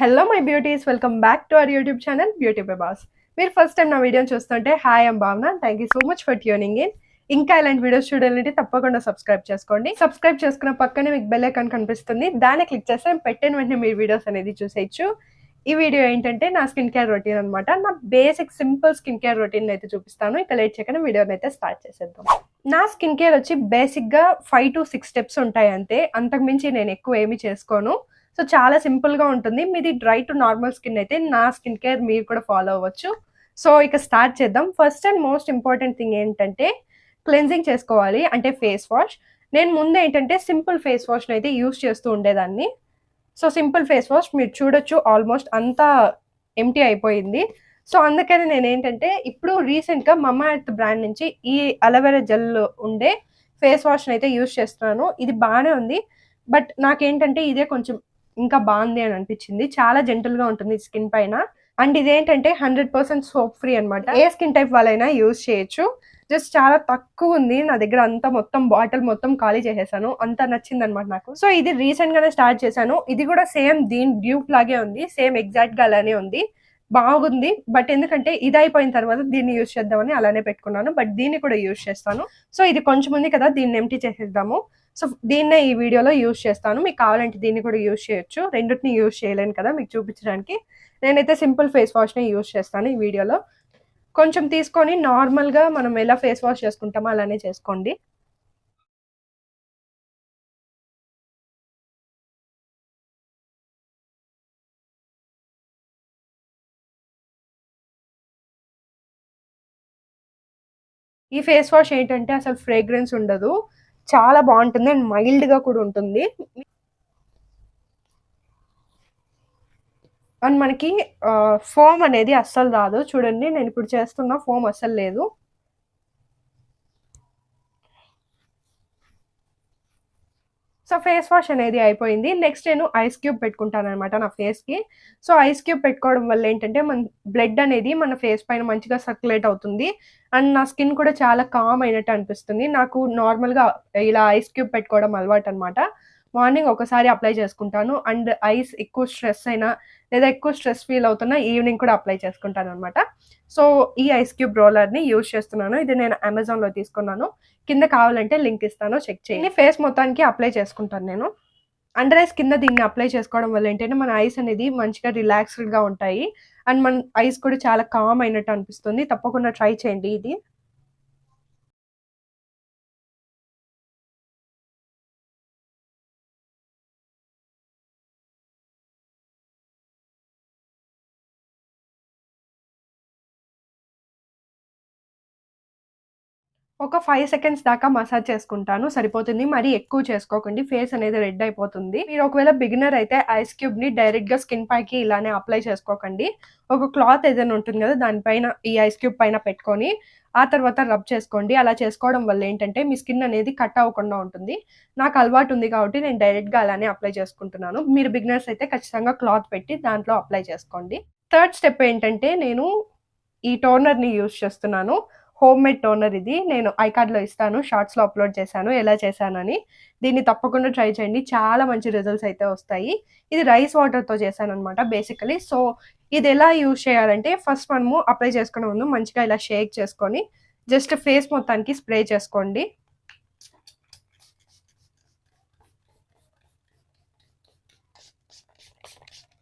Hello my beauties, welcome back to our YouTube channel beauty by boss. మీరు first time నా వీడియోని చూస్తుంటే hi I'm భావన. Thank you so much for tuning in. ఇంకా ఇలాంటి videos చూడాలంటే తప్పకుండా సబ్స్క్రైబ్ చేసుకోండి. సబ్స్క్రైబ్ చేసుకున్న పక్కనే మీకు బెల్ ఐకాన్ కనిపిస్తుంది, దాన్ని క్లిక్ చేస్తే నేను పెట్టిన వెంటనే మీరు వీడియోస్ అనేది చూసేయచ్చు. ఈ వీడియో ఏంటంటే నా స్కిన్ కేర్ రొటీన్ అనమాట. నా basic simple skin care routine అయితే చూపిస్తాను. ఇక లేట్ చేయకుండా వీడియోని అయితే స్టార్ట్ చేసేద్దాం. నా స్కిన్ కేర్ వచ్చి బేసిక్గా 5 to 6 స్టెప్స్ ఉంటాయి అంతే. అంతకుమించి నేను ఎక్కువ ఏమీ చేసుకోను. సో చాలా సింపుల్గా ఉంటుంది. మీది డ్రై టు నార్మల్ స్కిన్ అయితే నా స్కిన్ కేర్ మీరు కూడా ఫాలో అవ్వచ్చు. సో ఇక స్టార్ట్ చేద్దాం. First and most important thing ఏంటంటే క్లెన్జింగ్ చేసుకోవాలి, అంటే ఫేస్ వాష్. నేను ముందు ఏంటంటే సింపుల్ ఫేస్ వాష్ని అయితే యూస్ చేస్తూ ఉండేదాన్ని. సో సింపుల్ ఫేస్ వాష్ మీరు చూడొచ్చు, ఆల్మోస్ట్ అంతా ఎంటీ అయిపోయింది. సో అందుకని నేను ఏంటంటే ఇప్పుడు రీసెంట్గా మమ్మా ఎర్త్ బ్రాండ్ నుంచి ఈ అలోవెరా జెల్ ఉండే ఫేస్ వాష్ని అయితే యూస్ చేస్తున్నాను. ఇది బాగానే ఉంది, బట్ నాకేంటంటే ఇదే కొంచెం ఇంకా బాగుంది అని అనిపించింది. చాలా జెంటల్గా ఉంటుంది స్కిన్ పైన. అండ్ ఇదేంటంటే 100% సోప్ ఫ్రీ అనమాట. ఏ స్కిన్ టైప్ వాళ్ళైనా యూజ్ చేయొచ్చు. జస్ట్ చాలా తక్కువ ఉంది నా దగ్గర, అంతా మొత్తం బాటిల్ మొత్తం ఖాళీ చేసేసాను. అంత నచ్చింది అనమాట నాకు. సో ఇది రీసెంట్ గానే స్టార్ట్ చేశాను. ఇది కూడా సేమ్ దీని డ్యూప్ లాగే ఉంది, సేమ్ ఎగ్జాక్ట్ గా అలానే ఉంది, బాగుంది. బట్ ఎందుకంటే ఇది అయిపోయిన తర్వాత దీన్ని యూజ్ చేద్దామని అలానే పెట్టుకున్నాను, బట్ దీన్ని కూడా యూజ్ చేస్తాను. సో ఇది కొంచెం ఉంది కదా, దీన్ని ఎంటీ చేసేద్దాము. సో దీన్నే ఈ వీడియోలో యూజ్ చేస్తాను. మీకు కావాలంటే దీన్ని కూడా యూజ్ చేయొచ్చు. రెండింటిని యూజ్ చేయలేను కదా మీకు చూపించడానికి. నేనైతే సింపుల్ ఫేస్ వాష్ని యూజ్ చేస్తాను ఈ వీడియోలో. కొంచెం తీసుకొని నార్మల్గా మనం ఎలా ఫేస్ వాష్ చేసుకుంటామో అలానే చేసుకోండి. ఈ ఫేస్ వాష్ ఏంటంటే అసలు ఫ్రేగ్రెన్స్ ఉండదు, చాలా బాగుంటుంది అండ్ మైల్డ్గా కూడా ఉంటుంది. అండ్ మనకి ఫోమ్ అనేది అస్సలు రాదు. చూడండి నేను ఇప్పుడు చేస్తున్న ఫోమ్ అస్సలు లేదు. సో ఫేస్ వాష్ అనేది అయిపోయింది. నెక్స్ట్ నేను ఐస్ క్యూబ్ పెట్టుకుంటాను అనమాట నా ఫేస్కి. సో ఐస్ క్యూబ్ పెట్టుకోవడం వల్ల ఏంటంటే మన బ్లడ్ అనేది మన ఫేస్ పైన మంచిగా సర్క్యులేట్ అవుతుంది. అండ్ నా స్కిన్ కూడా చాలా కామ్ అయినట్టు అనిపిస్తుంది. నాకు నార్మల్గా ఇలా ఐస్ క్యూబ్ పెట్టుకోవడం అలవాటు అనమాట. మార్నింగ్ ఒకసారి అప్లై చేసుకుంటాను, అండ్ ఐస్ ఎక్కువ స్ట్రెస్ అయినా లేదా ఎక్కువ స్ట్రెస్ ఫీల్ అవుతున్నా ఈవినింగ్ కూడా అప్లై చేసుకుంటాను అనమాట. సో ఈ ఐస్ క్యూబ్ రోలర్ని యూజ్ చేస్తున్నాను. ఇది నేను అమెజాన్లో తీసుకున్నాను. కింద కావాలంటే లింక్ ఇస్తాను, చెక్ చేయండి. ఫేస్ మొత్తానికి అప్లై చేసుకుంటాను నేను. అండర్ ఐస్ కింద దీన్ని అప్లై చేసుకోవడం వల్ల ఏంటంటే మన ఐస్ అనేది మంచిగా రిలాక్స్డ్గా ఉంటాయి అండ్ మన ఐస్ కూడా చాలా కామ్ అయినట్టు అనిపిస్తుంది. తప్పకుండా ట్రై చేయండి ఇది. ఒక 5 సెకండ్స్ దాకా మసాజ్ చేసుకుంటాను, సరిపోతుంది. మరి ఎక్కువ చేసుకోకండి, ఫేస్ అనేది రెడ్ అయిపోతుంది. మీరు ఒకవేళ బిగినర్ అయితే ఐస్ క్యూబ్ని డైరెక్ట్గా స్కిన్ పైకి ఇలానే అప్లై చేసుకోకండి. ఒక క్లాత్ ఏదైనా ఉంటుంది కదా, దానిపైన ఈ ఐస్ క్యూబ్ పైన పెట్టుకొని ఆ తర్వాత రబ్ చేసుకోండి. అలా చేసుకోవడం వల్ల ఏంటంటే మీ స్కిన్ అనేది కట్ అవ్వకుండా ఉంటుంది. నాకు అలవాటు ఉంది కాబట్టి నేను డైరెక్ట్గా అలానే అప్లై చేసుకుంటున్నాను. మీరు బిగినర్స్ అయితే ఖచ్చితంగా క్లాత్ పెట్టి దాంట్లో అప్లై చేసుకోండి. థర్డ్ స్టెప్ ఏంటంటే నేను ఈ టోనర్ని యూజ్ చేస్తున్నాను. హోమ్ మేడ్ టోనర్ ఇది. నేను ఐకార్డ్లో ఇస్తాను, షార్ట్స్లో అప్లోడ్ చేశాను ఎలా చేశానని. దీన్ని తప్పకుండా ట్రై చేయండి, చాలా మంచి రిజల్ట్స్ అయితే వస్తాయి. ఇది రైస్ వాటర్తో చేశాను అనమాట బేసికలీ. సో ఇది ఎలా యూజ్ చేయాలంటే ఫస్ట్ మనము అప్లై చేసుకునే ముందు మంచిగా ఇలా షేక్ చేసుకొని జస్ట్ ఫేస్ మొత్తానికి స్ప్రే చేసుకోండి.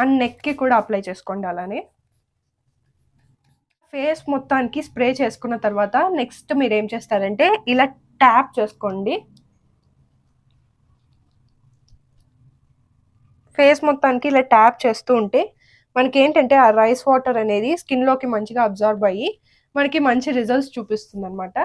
అండ్ నెక్కి కూడా అప్లై చేసుకోండి అలానే. ఫేస్ మొత్తానికి స్ప్రే చేసుకున్న తర్వాత నెక్స్ట్ మీరు ఏం చేస్తారంటే ఇలా ట్యాప్ చేసుకోండి. ఫేస్ మొత్తానికి ఇలా ట్యాప్ చేస్తూ ఉంటే మనకి ఏంటంటే ఆ రైస్ వాటర్ అనేది స్కిన్లోకి మంచిగా అబ్జర్వ్ అయ్యి మనకి మంచి రిజల్ట్స్ చూపిస్తుంది అనమాట.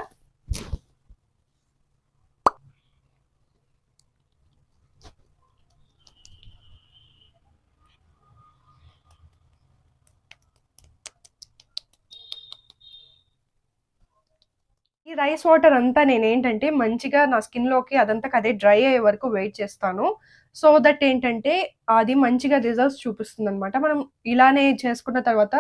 ఈ రైస్ వాటర్ అంతా నేనేంటంటే మంచిగా నా స్కిన్లోకి అదంతా అదే డ్రై అయ్యే వరకు వెయిట్ చేస్తాను. సో దట్ ఏంటంటే అది మంచిగా రిజల్ట్స్ చూపిస్తుంది అనమాట. మనం ఇలానే చేసుకున్న తర్వాత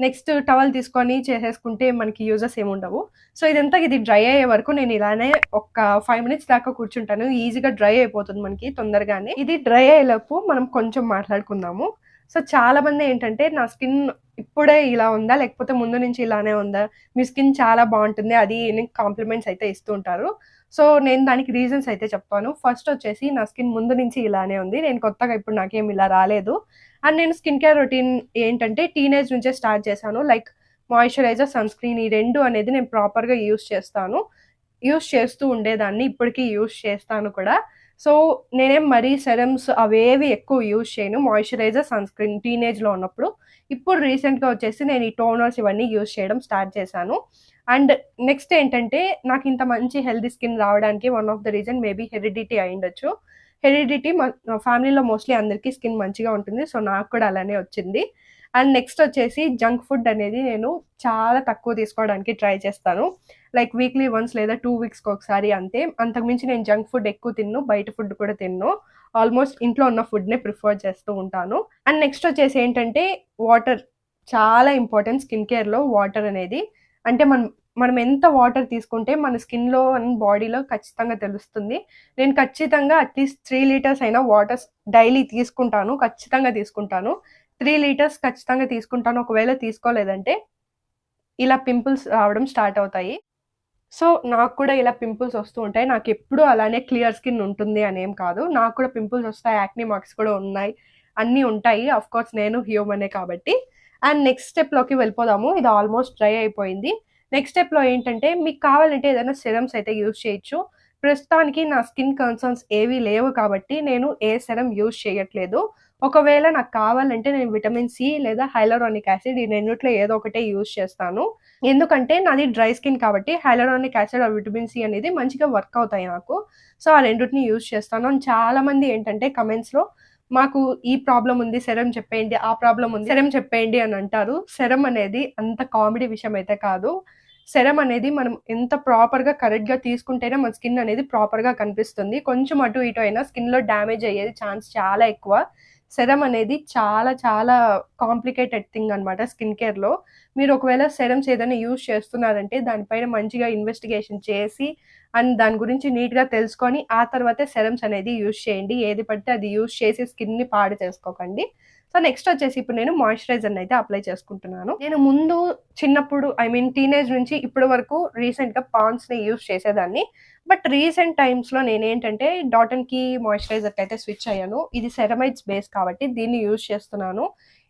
నెక్స్ట్ టవల్ తీసుకొని చేసేసుకుంటే మనకి యూజెస్ ఏమి ఉండవు. సో ఇదంతా ఇది డ్రై అయ్యే వరకు నేను ఇలానే ఒక 5 మినిట్స్ దాకా కూర్చుంటాను. ఈజీగా డ్రై అయిపోతుంది మనకి తొందరగానే. ఇది డ్రై అయ్యేలోపు మనం కొంచెం మాట్లాడుకుందాము. సో చాలామంది ఏంటంటే నా స్కిన్ ఇప్పుడే ఇలా ఉందా? లేకపోతే ముందు నుంచి ఇలానే ఉందా? మీ స్కిన్ చాలా బావుంటుంది. అది ఇది కాంప్లిమెంట్స్ అయితే ఇస్తూ ఉంటారు. సో నేను దానికి రీజన్స్ అయితే చెప్తాను. ఫస్ట్ వచ్చేసి నా స్కిన్ ముందు నుంచి ఇలానే ఉంది. నేను కొత్తగా ఇప్పుడు నాకేం ఇలా రాలేదు. అండ్ నేను స్కిన్ కేర్ రొటీన్ ఏంటంటే టీనేజ్ నుంచే స్టార్ట్ చేశాను. లైక్ మాయిశ్చరైజర్, సన్ స్క్రీన్ ఈ 2 అనేది నేను ప్రాపర్‌గా యూజ్ చేస్తాను. యూజ్ చేస్తూ ఉండేదాన్ని. ఇప్పటికి యూజ్ చేస్తాను కూడా. సో, నేనేం మరీ సెరమ్స్ అవేవి ఎక్కువ యూజ్ చేయను. మాయిశ్చరైజర్, సన్ స్క్రీన్ టీనేజ్‌లో ఉన్నప్పుడు. ఇప్పుడు రీసెంట్‌గా వచ్చేసి నేను ఈ టోనర్స్ ఇవన్నీ యూజ్ చేయడం స్టార్ట్ చేశాను. అండ్ నెక్స్ట్ ఏంటంటే నాకింత మంచి హెల్తీ స్కిన్ రావడానికి one of the reason maybe heredity అయ్యుండొచ్చు. హెరిడిటీ ఫ్యామిలీలో మోస్ట్‌లీ అందరికి స్కిన్ మంచిగా ఉంటుంది. సో, నాకు కూడా అలానే వచ్చింది. అండ్ నెక్స్ట్ వచ్చేసి జంక్ ఫుడ్ అనేది నేను చాలా తక్కువ తీసుకోవడానికి ట్రై చేస్తాను. లైక్ వీక్లీ వన్స్ లేదా 2 వీక్స్‌కి ఒకసారి అంతే. అంతకుమించి నేను జంక్ ఫుడ్ ఎక్కువ తినను. బయట ఫుడ్ కూడా తినను. ఆల్‌మోస్ట్ ఇంట్లో ఉన్న ఫుడ్‌నే ప్రిఫర్ చేస్తూ ఉంటాను. అండ్ నెక్స్ట్ వచ్చేసి ఏంటంటే వాటర్ చాలా ఇంపార్టెంట్ స్కిన్ కేర్‌లో వాటర్ అనేది. అంటే మనం ఎంత వాటర్ తీసుకుంటే మన స్కిన్‌లో అండ్ బాడీలో ఖచ్చితంగా తెలుస్తుంది. నేను ఖచ్చితంగా అట్‌లీస్ట్ 3 లీటర్స్ అయినా వాటర్స్ డైలీ తీసుకుంటాను. ఖచ్చితంగా తీసుకుంటాను. 3 లీటర్స్ ఖచ్చితంగా తీసుకుంటాను. ఒకవేళ తీసుకోలేదంటే ఇలా పింపుల్స్ రావడం స్టార్ట్ అవుతాయి. సో, నాకు కూడా ఇలా పింపుల్స్ వస్తూ ఉంటాయి. నాకెప్పుడూ అలానే క్లియర్ స్కిన్ ఉంటుంది అనేం కాదు. నాకు కూడా పింపుల్స్ వస్తాయి. యాక్నే మార్క్స్ కూడా ఉన్నాయి. అన్నీ ఉంటాయి. ఆఫ్‌కోర్స్ నేను హ్యూమనే కాబట్టి. అండ్ నెక్స్ట్ స్టెప్‌లోకి వెళ్ళిపోదాము. ఇది ఆల్మోస్ట్ డ్రై అయిపోయింది. నెక్స్ట్ స్టెప్‌లో ఏంటంటే మీకు కావాలంటే ఏదైనా సిరమ్స్ అయితే యూజ్ చేయొచ్చు. ప్రస్తుతానికి నా స్కిన్ కన్సర్న్స్ ఏవి లేవు కాబట్టి నేను ఏ సెరమ్ యూజ్ చేయట్లేదు. ఒకవేళ నాకు కావాలంటే నేను విటమిన్ సి లేదా హైలూరానిక్ యాసిడ్ ఈ రెండిట్లో ఏదో ఒకటే యూజ్ చేస్తాను. ఎందుకంటే నాది డ్రై స్కిన్ కాబట్టి hyaluronic acid or vitamin C అనేది మంచిగా వర్క్ అవుతాయి నాకు. సో, ఆ రెండిటిని యూజ్ చేస్తాను. అండ్ చాలామంది ఏంటంటే కమెంట్స్‌లో మాకు ఈ ప్రాబ్లమ్ ఉంది సెరమ్ చెప్పేయండి, ఆ ప్రాబ్లమ్ ఉంది సెరమ్ చెప్పేయండి అని అంటారు. సెరమ్ అనేది అంత కామెడీ విషయం అయితే కాదు. సెరమ్ అనేది మనం ఎంత ప్రాపర్‌గా కరెక్ట్‌గా తీసుకుంటేనే మన స్కిన్ అనేది ప్రాపర్‌గా కనిపిస్తుంది. కొంచెం అటు ఇటు అయినా స్కిన్‌లో డ్యామేజ్ అయ్యేది ఛాన్స్ చాలా ఎక్కువ. సెరమ్ అనేది చాలా చాలా కాంప్లికేటెడ్ థింగ్ అన్నమాట స్కిన్ కేర్‌లో. మీరు ఒకవేళ సెరమ్స్ ఏదైనా యూజ్ చేస్తున్నారంటే దానిపైన మంచిగా ఇన్వెస్టిగేషన్ చేసి అండ్ దాని గురించి నీట్‌గా తెలుసుకొని ఆ తర్వాతే సెరమ్స్ అనేది యూజ్ చేయండి. ఏది పడితే అది యూజ్ చేసి స్కిన్‌ని పాడు చేసుకోకండి. సో, నెక్స్ట్ వచ్చేసి ఇప్పుడు నేను మాయిశ్చరైజర్‌ని అయితే అప్లై చేసుకుంటున్నాను. నేను ముందు చిన్నప్పుడు టీనేజ్ నుంచి ఇప్పటి వరకు రీసెంట్‌గా పాండ్స్‌ని యూజ్ చేసేదాన్ని. బట్ రీసెంట్ టైమ్స్‌లో నేనేంటంటే డాట్ అండ్ కీ మాయిశ్చరైజర్‌కి అయితే స్విచ్ అయ్యాను. ఇది సెరమైడ్స్ బేస్ కాబట్టి దీన్ని యూజ్ చేస్తున్నాను.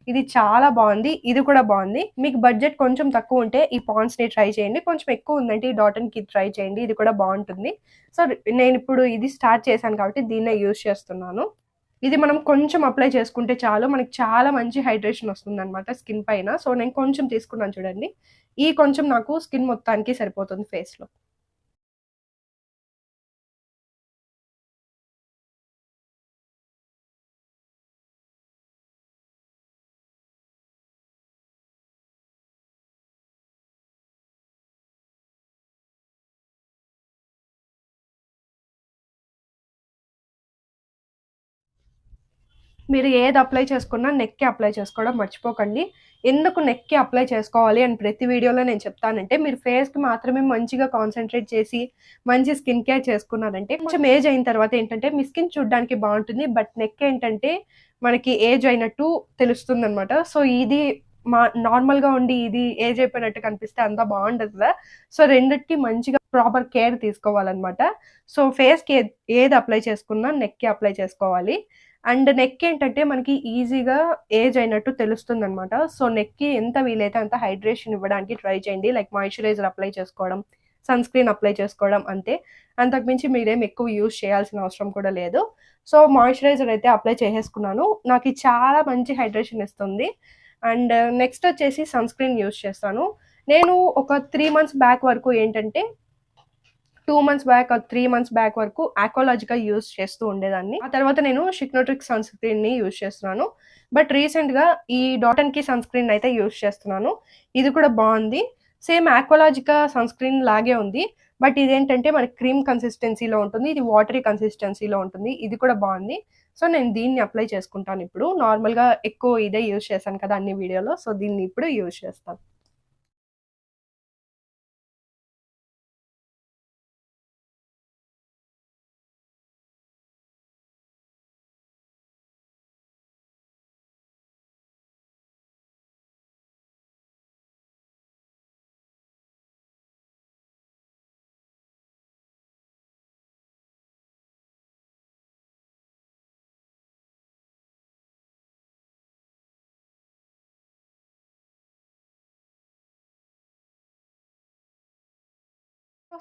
ఇది చాలా బావుంది. ఇది కూడా బావుంది. మీకు బడ్జెట్ కొంచెం తక్కువుంటే ఈ పాండ్స్‌ని ట్రై చేయండి. కొంచెం ఎక్కువుందంటే ఈ డాట్ అండ్ కీ ట్రై చేయండి. ఇది కూడా బావుంటుంది. సో, నేనిప్పుడు ఇది స్టార్ట్ చేశాను కాబట్టి దీన్నే యూజ్ చేస్తున్నాను. ఇది మనం కొంచెం అప్లై చేసుకుంటే చాలు. మనకి చాలా మంచి హైడ్రేషన్ వస్తుందనమాట స్కిన్ పైన. సో, నేను కొంచెం తీసుకున్నాను చూడండి. ఈ కొంచెం నాకు స్కిన్ మొత్తానికి సరిపోతుంది ఫేస్‌లో. మీరు ఏది అప్లై చేసుకున్నా నెక్‌కి అప్లై చేసుకోవడం మర్చిపోకండి. ఎందుకు నెక్‌కి అప్లై చేసుకోవాలి అని ప్రతి వీడియోలో నేను చెప్తానంటే, మీరు ఫేస్‌కి మాత్రమే మంచిగా కాన్సంట్రేట్ చేసి, మంచి స్కిన్ కేర్ చేసుకున్నారంటే, కొంచెం ఏజ్ అయిన తర్వాత ఏంటంటే, మీ స్కిన్ చూడ్డానికి బావుంటుంది. బట్ నెక్ ఏంటంటే, మనకి ఏజ్ అయినట్టు తెలుస్తుందనమాట. సో, ఇది మా నార్మల్‌గా ఉండి, ఇది ఏజ్ అయిపోయినట్టు కనిపిస్తే అంత బావుండదు కదా! సో, రెండిటికి మంచిగా ప్రాపర్ కేర్ తీసుకోవాలనమాట. సో, ఫేస్‌కి ఏది అప్లై చేసుకున్నా నెక్‌కి అప్లై చేసుకోవాలి. అండ్ నెక్ ఏంటంటే మనకి ఈజీగా ఏజ్ అయినట్టు తెలుస్తుందనమాట. సో, నెక్‌కి ఎంత వీలైతే అంత హైడ్రేషన్ ఇవ్వడానికి ట్రై చేయండి. లైక్ మాయిశ్చరైజర్ అప్లై చేసుకోవడం, సన్ స్క్రీన్ అప్లై చేసుకోవడం అంతే. అంతకు మించి మీరేం ఎక్కువ యూజ్ చేయాల్సిన అవసరం కూడా లేదు. సో, మాయిశ్చరైజర్ అయితే అప్లై చేసేసుకున్నాను. నాకిది చాలా మంచి హైడ్రేషన్ ఇస్తుంది. అండ్ నెక్స్ట్ వచ్చేసి సన్ స్క్రీన్ యూజ్ చేస్తాను. నేను ఒక 3 మంత్స్ బ్యాక్ వరకు ఏంటంటే 2 months back or 3 months back వరకు ఆక్వాలాజికా యూజ్ చేస్తూ ఉండేదాన్ని. ఆ తర్వాత నేను షిక్నోట్రిక్స్ సన్ స్క్రీన్‌ని యూజ్ చేస్తున్నాను. బట్ రీసెంట్‌గా ఈ dot and key sunscreen అయితే యూజ్ చేస్తున్నాను. ఇది కూడా బావుంది. సేమ్ ఆక్వాలాజికా సన్ స్క్రీన్ లాగే ఉంది. బట్ ఇదేంటంటే మనకి క్రీమ్ కన్సిస్టెన్సీలో ఉంటుంది. ఇది వాటరీ కన్సిస్టెన్సీలో ఉంటుంది. ఇది కూడా బావుంది. సో, నేను దీన్ని అప్లై చేసుకుంటానిప్పుడు. నార్మల్‌గా ఎక్కువ ఇదే యూజ్ చేశాను కదా! అన్ని వీడియోలో. సో, దీన్ని ఇప్పుడు యూజ్ చేస్తాను.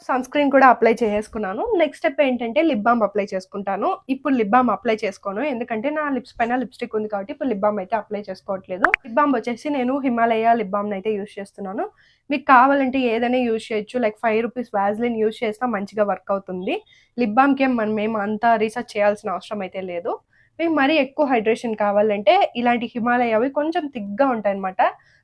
సన్ స్క్రీన్ కూడా అప్లై చేసుకున్నాను. నెక్స్ట్ స్టెప్ ఏంటంటే లిప్ బామ్ అప్లై చేసుకుంటాను. ఇప్పుడు లిప్ బామ్ అప్లై చేసుకోను. ఎందుకంటే నా లిప్స్ పైన లిప్‌స్టిక్ ఉంది కాబట్టి ఇప్పుడు లిప్ బామ్ అయితే అప్లై చేసుకోవట్లేదు. లిప్ బామ్ వచ్చేసి నేను హిమాలయ లిప్ బామ్‌ని అయితే యూజ్ చేస్తున్నాను. మీకు కావాలంటే ఏదైనా యూజ్ చేయొచ్చు. లైక్ రూ. 5 వాజ్‌లిన్ యూజ్ చేసినా మంచిగా వర్క్ అవుతుంది. లిప్ బామ్‌కేం మనమేం అంత రీసెర్చ్ చేయాల్సిన అవసరం అయితే లేదు. మీకు మరీ ఎక్కువ హైడ్రేషన్ కావాలంటే ఇలాంటి హిమాలయవి కొంచెం థిక్‌గా ఉంటాయన్నమాట.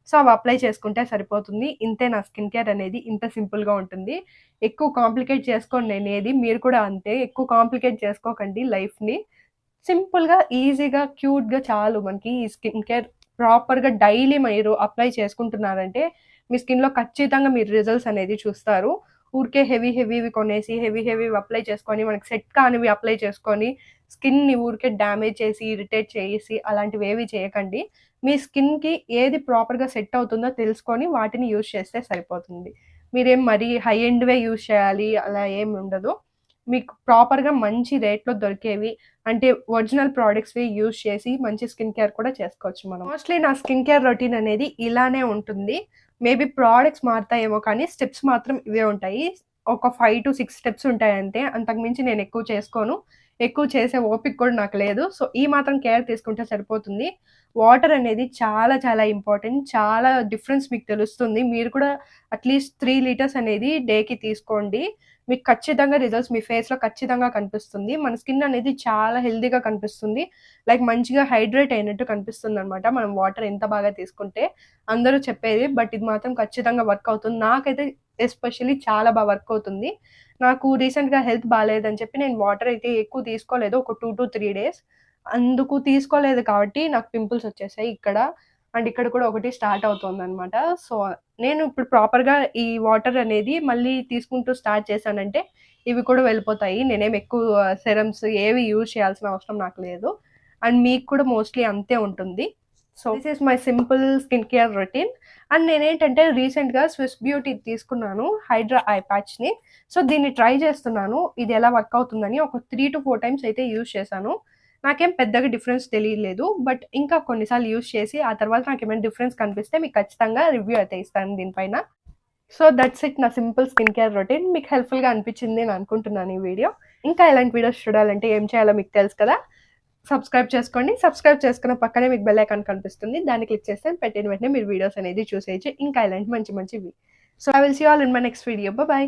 సో, అవి అప్లై చేసుకుంటే సరిపోతుంది. ఇంతే నా స్కిన్ కేర్ అనేది ఇంత సింపుల్‌గా ఉంటుంది. ఎక్కువ కాంప్లికేట్ చేసుకోను నేనేది. మీరు కూడా అంతే. ఎక్కువ కాంప్లికేట్ చేసుకోకండి లైఫ్‌ని. సింపుల్‌గా, ఈజీగా, క్యూట్‌గా చాలు మనకి ఈ స్కిన్ కేర్ ప్రాపర్‌గా డైలీ మీరు అప్లై చేసుకుంటున్నారంటే, మీ స్కిన్‌లో ఖచ్చితంగా మీరు రిజల్ట్స్ అనేది చూస్తారు. ఊరికే హెవీవి కొనేసి, హెవీవి అప్లై చేసుకొని, మనకి సెట్ కానివి అప్లై చేసుకొని, స్కిన్‌ని ఊరికే డ్యామేజ్ చేసి, ఇరిటేట్ చేసి అలాంటివేవి చేయకండి. మీ స్కిన్‌కి ఏది ప్రాపర్‌గా సెట్ అవుతుందో తెలుసుకొని వాటిని యూజ్ చేస్తే సరిపోతుంది. మీరేం మరీ హై ఎండ్‌వే యూజ్ చేయాలి అలా ఏమి ఉండదు. మీకు ప్రాపర్‌గా మంచి రేట్‌లో దొరికేవి అంటే ఒరిజినల్ ప్రొడక్ట్స్‌వి యూజ్ చేసి మంచి స్కిన్ కేర్ కూడా చేసుకోవచ్చు మనం. మోస్ట్‌లీ నా స్కిన్ కేర్ రొటీన్ అనేది ఇలానే ఉంటుంది. మేబీ ప్రొడక్ట్స్ మారుతాయేమో కానీ స్టెప్స్ మాత్రం ఇవే ఉంటాయి. ఒక 5-6 స్టెప్స్ ఉంటాయి అంతే. అంతకు మించి నేను ఎక్కువ చేసుకోను. ఎక్కువ చేసే ఓపిక కూడా నాకు లేదు. సో, ఈ మాత్రం కేర్ తీసుకుంటే సరిపోతుంది. వాటర్ అనేది చాలా చాలా ఇంపార్టెంట్. చాలా డిఫరెన్స్ మీకు తెలుస్తుంది. మీరు కూడా అట్‌లీస్ట్ 3 లీటర్స్ అనేది డేకి తీసుకోండి. మీకు ఖచ్చితంగా రిజల్ట్స్ మీ ఫేస్‌లో ఖచ్చితంగా కనిపిస్తుంది. మన స్కిన్ అనేది చాలా హెల్తీగా కనిపిస్తుంది. లైక్ మంచిగా హైడ్రేట్ అయినట్టు కనిపిస్తుందనమాట. మనం వాటర్ ఎంత బాగా తీసుకుంటే. అందరూ చెప్పేది. బట్ ఇది మాత్రం ఖచ్చితంగా వర్క్ అవుతుంది. నాకైతే ఎస్పెషల్లీ చాలా వర్క్ అవుతుంది. నాకు రీసెంట్‌గా హెల్త్ బాలేదని చెప్పి నేను వాటర్ అయితే ఎక్కువ తీసుకోలేదు. ఒక 2-3 డేస్. అందుకు తీసుకోలేదు కాబట్టి నాకు పింపుల్స్ వచ్చేసాయి ఇక్కడ. అండ్ ఇక్కడ కూడా ఒకటి స్టార్ట్ అవుతోందనమాట. సో, నేను ఇప్పుడు ప్రాపర్‌గా ఈ వాటర్ అనేది మళ్ళీ తీసుకుంటూ స్టార్ట్ చేశానంటే, ఇవి కూడా వెళ్ళిపోతాయి. నేనేమి ఎక్కువ సెరమ్స్ ఏవి యూజ్ చేయాల్సిన అవసరం నాకు లేదు. అండ్ మీకు కూడా మోస్ట్‌లీ అంతే ఉంటుంది. So, this is my simple skin care routine. And నేనేంటంటే రీసెంట్‌గా స్విస్ బ్యూటీ తీసుకున్నాను. హైడ్రా ఐ ప్యాచ్‌ని. సో, దీన్ని ట్రై చేస్తున్నాను. ఇది ఎలా వర్క్ అవుతుందని ఒక 3-4 టైమ్స్ అయితే యూజ్ చేశాను. నాకేం పెద్దగా డిఫరెన్స్ తెలియలేదు. బట్ ఇంకా కొన్ని సార్లు యూజ్ చేసి ఆ తర్వాత నాకేమైనా డిఫరెన్స్ కనిపిస్తే మీకు ఖచ్చితంగా రివ్యూ అయితే ఇస్తాను దీనిపైన. సో, దట్స్ ఇట్ నా సింపుల్ స్కిన్ కేర్ రొటీన్. మీకు హెల్ప్‌ఫుల్‌గా అనిపించింది అని అనుకుంటున్నాను ఈ వీడియో. ఇంకా ఎలాంటి వీడియోస్ చూడాలంటే ఏం చేయాలో మీకు తెలుసు కదా! సబ్స్క్రైబ్ చేసుకోండి. సబ్స్క్రైబ్ చేసుకున్న పక్కనే మీకు బెల్ ఐకాన్ కనిపిస్తుంది. దాన్ని క్లిక్ చేస్తే పెట్టిన వెంటనే మీరు వీడియోస్ అనేది చూసేయచ్చు. ఇంకా ఇలాంటి మంచివి. So, I will see you all in my next video. By.